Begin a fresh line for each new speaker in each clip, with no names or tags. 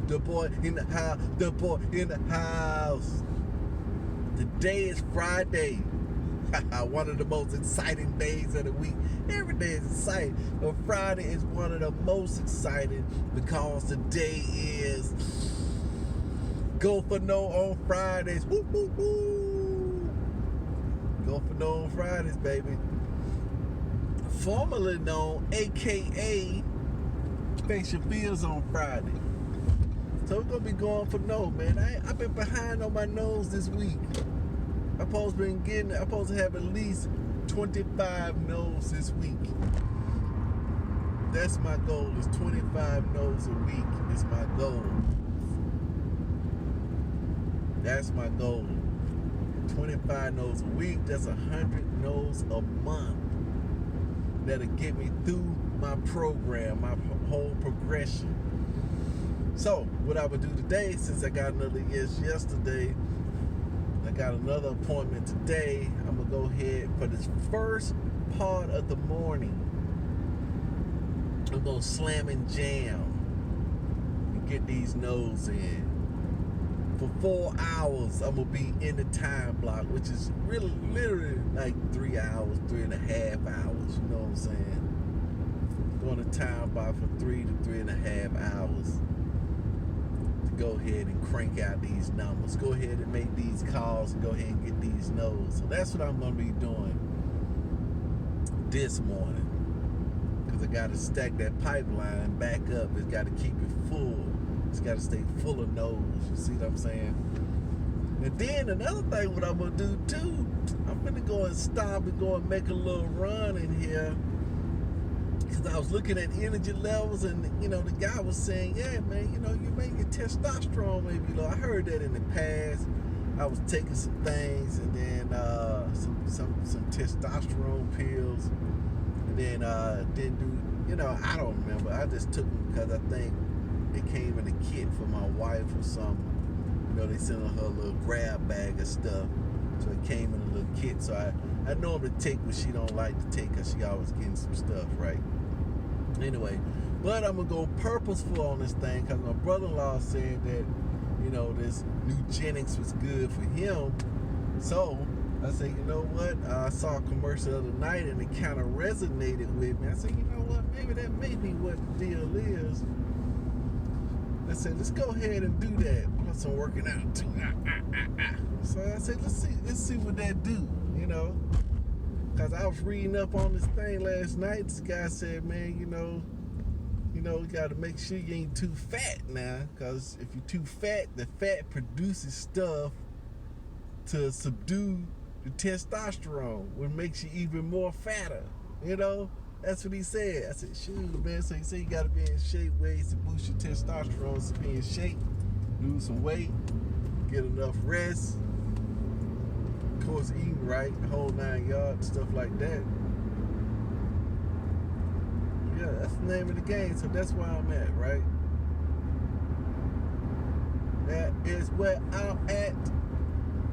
The boy in the house. The boy in the house. Today is Friday. One of the most exciting days of the week. Every day is exciting, but Friday is one of the most exciting because today is Go for No on Fridays. Woo, woo, woo. Go for No on Fridays, baby. Formerly known, aka Face Your Fears on Friday. So we're gonna be going for no, man. I've been behind on my nose this week. I'm supposed to have at least 25 no's this week. That's my goal. Is 25 no's a week is my goal. That's my goal. 25 no's a week. That's 100 no's a month. That'll get me through my program, my whole progression. So, what I would do today, since I got another yes yesterday, I got another appointment today. I'm gonna go ahead for this first part of the morning. I'm gonna slam and jam and get these no's in. For 4 hours, I'm gonna be in the time block, which is really literally like 3 hours, 3.5 hours. You know what I'm saying? Going to time block for 3 to 3.5 hours. Go ahead and crank out these numbers. Go ahead and make these calls and go ahead and get these no's. So that's what I'm going to be doing this morning. Because I got to stack that pipeline back up. It's got to keep it full. It's got to stay full of no's. You see what I'm saying? And then another thing what I'm going to do too, I'm going to go and stop and go and make a little run in here. Because I was looking at energy levels, and the guy was saying, yeah, man, you make your testosterone maybe low. I heard that in the past. I was taking some things, and then some testosterone pills, and then didn't do, I don't remember. I just took them because I think it came in a kit for my wife or something. They sent her a little grab bag of stuff, so it came in a little kit. So I normally take what she don't like to take because she always getting some stuff, right? Anyway, but I'm going to go purposeful on this thing because my brother-in-law said that, this Nugenics was good for him. So I said, you know what? I saw a commercial the other night and it kind of resonated with me. I said, you know what? Maybe that may be what the deal is. I said, let's go ahead and do that. Plus I'm working out too. So I said, let's see what that do, Because I was reading up on this thing last night. This guy said, man, you got to make sure you ain't too fat now. Because if you're too fat, the fat produces stuff to subdue the testosterone, which makes you even more fatter. That's what he said. I said, shoot, man. So he said you got to be in shape, ways to boost your testosterone. So be in shape, lose some weight, get enough rest. Of course, eating right, the whole 9 yards, stuff like that. Yeah, that's the name of the game. So that's where I'm at, right? That is where I'm at.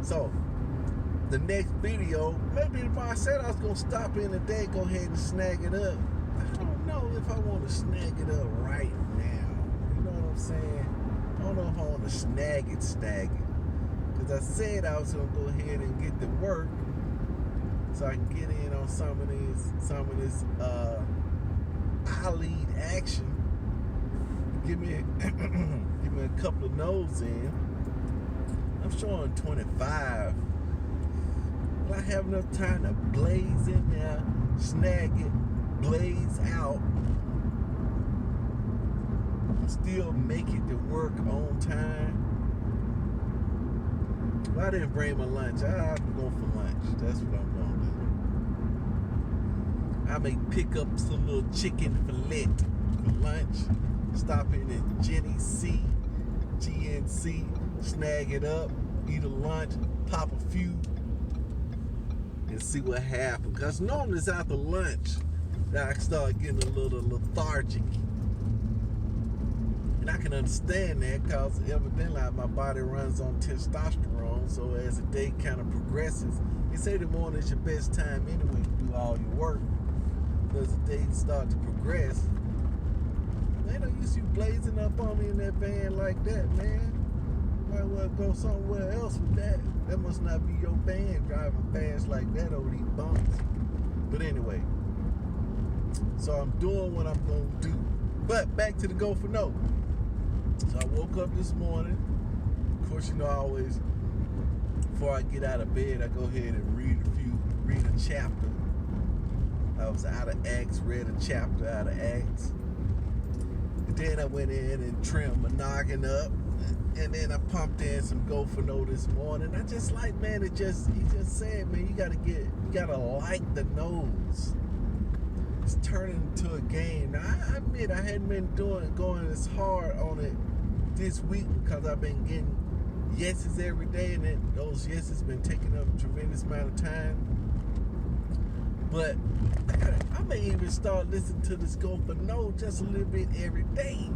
So the next video, maybe if I said I was gonna stop in today, go ahead and snag it up. I don't know if I want to snag it up right now. You know what I'm saying? I don't know if I want to snag it. Because I said I was gonna go ahead and get to work so I can get in on some of this eye lead action. Give me a couple of no's in. I'm showing 25. Will I have enough time to blaze in there, snag it, blaze out, and still make it to work on time? Well, I didn't bring my lunch. I have to go for lunch. That's what I'm going to do. I may pick up some little chicken fillet for lunch, stop in at GNC, snag it up, eat a lunch, pop a few, and see what happens. Because normally it's after lunch that I start getting a little lethargic. And I can understand that because evidently my body runs on testosterone. So as the day kind of progresses, they say the morning is your best time anyway to do all your work. As the day starts to progress, They don't used to be blazing up on me in that van like that, man. Might well go somewhere else with that. That must not be your van driving fast like that over these bumps. But anyway, so I'm doing what I'm going to do. But back to the Go for No. So I woke up this morning. Of course, you know, I always, before I get out of bed, I go ahead and read a chapter. I was out of Acts, read a chapter out of Acts. And then I went in and trimmed my noggin up. And then I pumped in some Go for No this morning. I just like, man, he just said, man, you gotta like the nose. It's turning into a game. Now, I admit I hadn't been going as hard on it this week because I've been getting yeses every day, and then those yeses been taking up a tremendous amount of time. But I may even start listening to this Go for No just a little bit every day.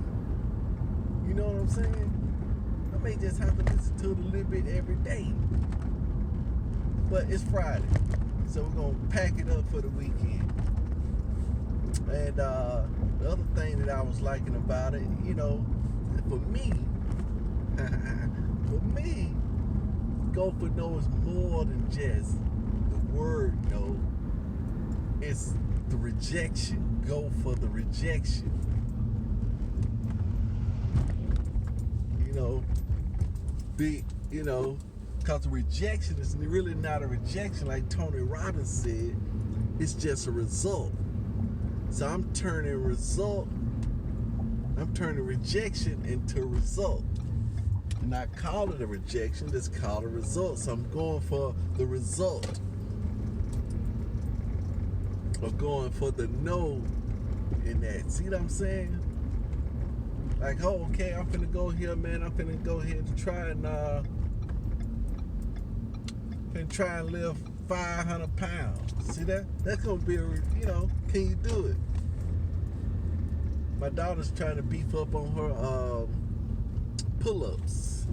You know what I'm saying? I may just have to listen to it a little bit every day. But it's Friday, so we're going to pack it up for the weekend. And the other thing that I was liking about it, you know, for me, Go for No is more than just the word no. It's the rejection. Go for the rejection. Because the rejection is really not a rejection like Tony Robbins said. It's just a result. So I'm turning rejection into a result. And not call it a rejection, just call it a result. So I'm going for the result of going for the no in that. See what I'm saying? Like, oh, okay, I'm finna go here, man. I'm finna go here to try and lift 500 pounds. See that? That's gonna be can you do it? My daughter's trying to beef up on her pull-ups.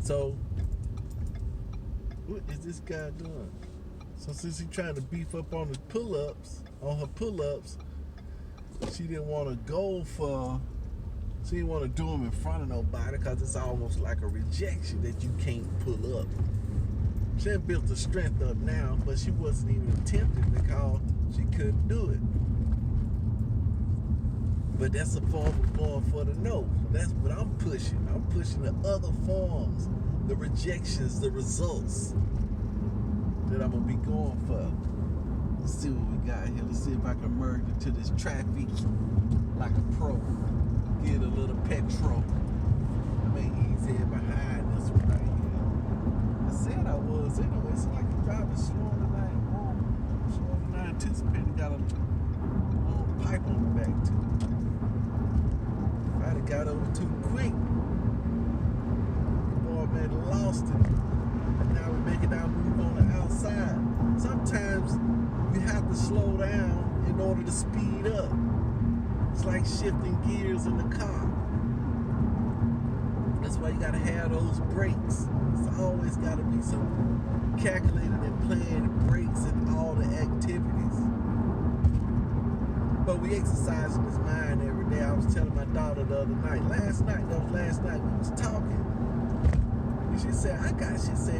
So, what is this guy doing? So since he's trying to beef up on her pull-ups, she didn't want to she didn't want to do them in front of nobody because it's almost like a rejection that you can't pull up. She had built the strength up now, but she wasn't even attempting because she couldn't do it. But that's a form of going for the no. That's what I'm pushing. I'm pushing the other forms, the rejections, the results that I'm going to be going for. Let's see what we got here. Let's see if I can merge into this traffic like a pro. Get a little petrol. I may ease in behind this one right here. I said I was anyway. It's like the driver's slower than I anticipated. Got a long pipe on the back too. I'd have got over too quick. Boy, man, lost it. And now we're making our move on the outside. Sometimes you have to slow down in order to speed up. It's like shifting gears in the car. That's why you gotta have those brakes. It's always gotta be some calculated and planned brakes in all the activities. But we exercise in this mind every day. I was telling my daughter the other night, last night we was talking. And she said,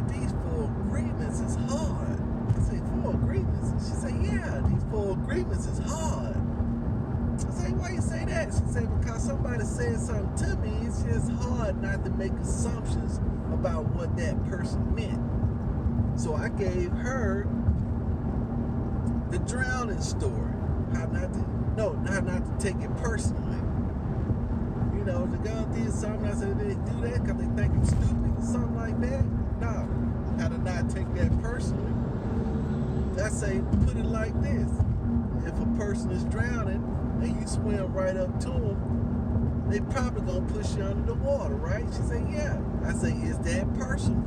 these 4 agreements is hard. I said, 4 agreements? And she said, yeah, these 4 agreements is hard. I said, why you say that? She said, because somebody said something to me, it's just hard not to make assumptions about what that person meant. So I gave her the drowning story. How not to take it personally. You know, the girl did something, I said, they do that because they think I'm stupid or something like that? No, how to not take that personally. I say, put it like this. If a person is drowning and you swim right up to them, they probably gonna push you under the water, right? She said, yeah. I say, is that personal?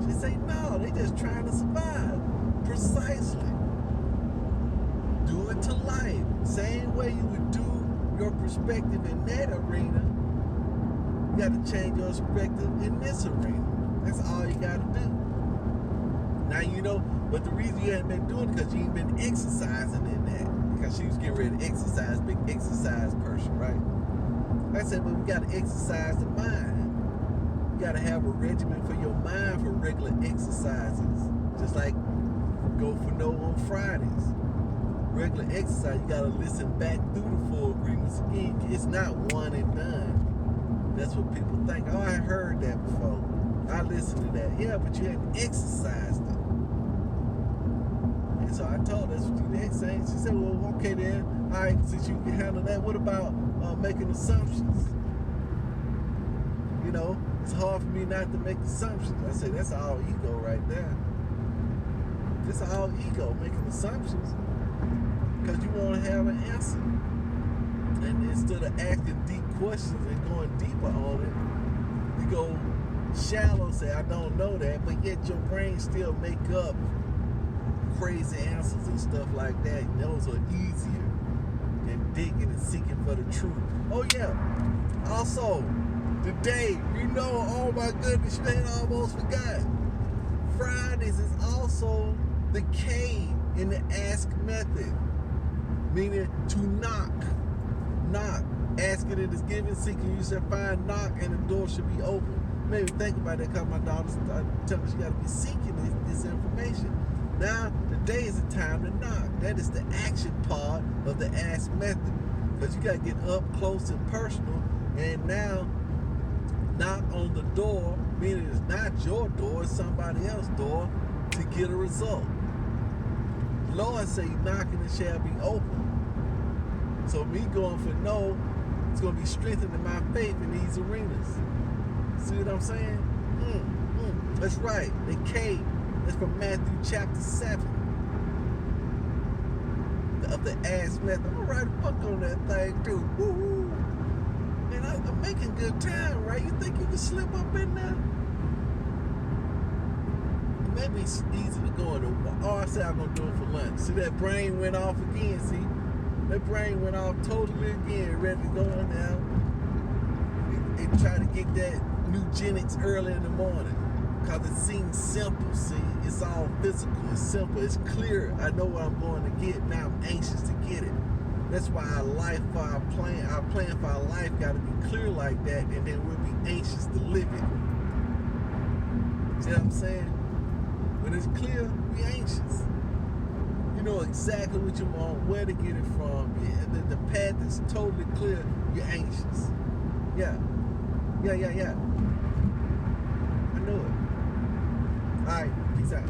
She say, no, they just trying to survive. Precisely. Do it to life. Same way you would do your perspective in that arena, you got to change your perspective in this arena. That's all you got to do. Now, but the reason you haven't been doing it because you ain't been exercising in that. because she was getting ready to exercise, big exercise person, right? I said, but we got to exercise the mind. You got to have a regimen for your mind for regular exercises. Just like Go For No on Fridays. Regular exercise, you got to listen back through the 4 agreements again. It's not one and done. That's what people think. Oh, I heard that before. I listened to that. Yeah, but you hadn't exercised it. And so I told her, that's what you next saying. She said, well, okay then. All right, since you can handle that, what about making assumptions? You know, it's hard for me not to make assumptions. I said, that's all ego right there. That's all ego, making assumptions. Because you want to have an answer. And instead of asking deep questions and going deeper on it, you go shallow, say, I don't know that, but yet your brain still make up crazy answers and stuff like that. And those are easier than digging and seeking for the truth. Oh yeah, also, today, oh my goodness, you ain't almost forgot. Fridays is also the K in the ask method, meaning to knock. Knock. Asking it is given, seeking you shall find, knock, and the door should be open. Maybe think about that because my daughter's telling me she got to be seeking this information. Now, today is the time to knock. That is the action part of the ask method. Because you got to get up close and personal. And now, knock on the door, meaning it's not your door, it's somebody else's door, to get a result. Lord say, knocking it shall be open. So me going for no, it's going to be strengthening my faith in these arenas. See what I'm saying? That's right. The K, that's from Matthew chapter 7. Of the ass method. I'm going to write a book on that thing too. Woo-hoo. Man, I'm making good time, right? You think you can slip up in there? Maybe it's easy to go in the I said I'm going to do it for lunch. See, that brain went off again, see? That brain went off totally again, ready to go in now. And try to get that eugenics early in the morning. Because it seems simple, see? It's all physical, it's simple, it's clear. I know what I'm going to get, now I'm anxious to get it. That's why our plan for our life got to be clear like that, and then we'll be anxious to live it. See what I'm saying? When it's clear, be anxious. You know exactly what you want, where to get it from. The path is totally clear, you're anxious. Yeah. I know it. All right, peace out.